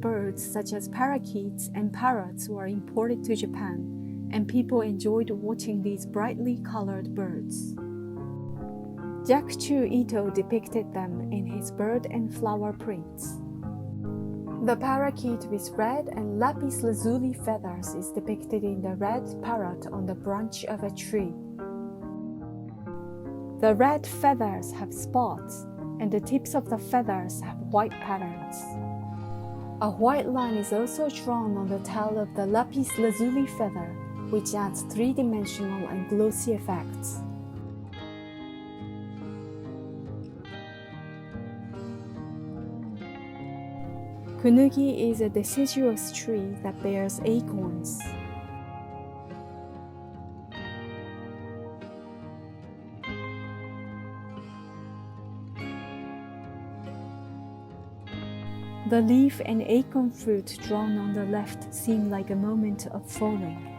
birds such as parakeets and parrots were imported to Japan, and people enjoyed watching these brightly colored birds. Jakuchu Ito depicted them in his bird and flower prints. The parakeet with red and lapis lazuli feathers is depicted in the red parrot on the branch of a tree. The red feathers have spots, and the tips of the feathers have white patterns. A white line is also drawn on the tail of the lapis lazuli feather, which adds three-dimensional and glossy effects. Kunugi is a deciduous tree that bears acorns. The leaf and acorn fruit drawn on the left seem like a moment of falling.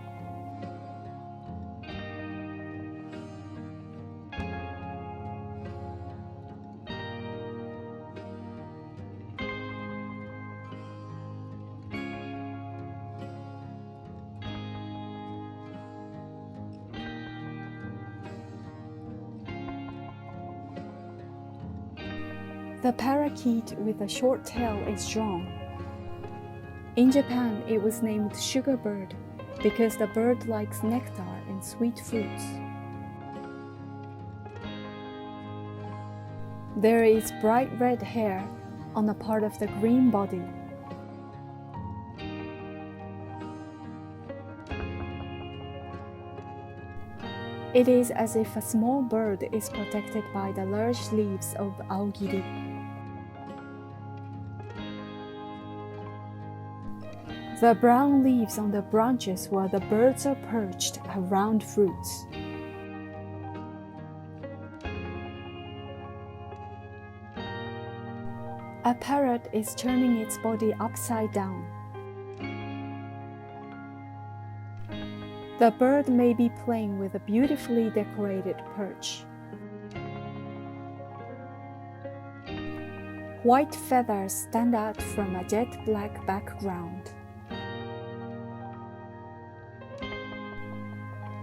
The parakeet with a short tail is drawn. In Japan, it was named sugar bird because the bird likes nectar and sweet fruits. There is bright red hair on a part of the green body. It is as if a small bird is protected by the large leaves of aogiri. The brown leaves on the branches where the birds are perched are round fruits. A parrot is turning its body upside down. The bird may be playing with a beautifully decorated perch. White feathers stand out from a jet black background.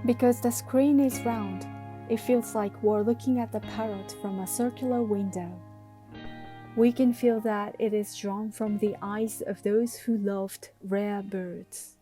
Because the screen is round, it feels like we're looking at the parrot from a circular window. We can feel that it is drawn from the eyes of those who loved rare birds.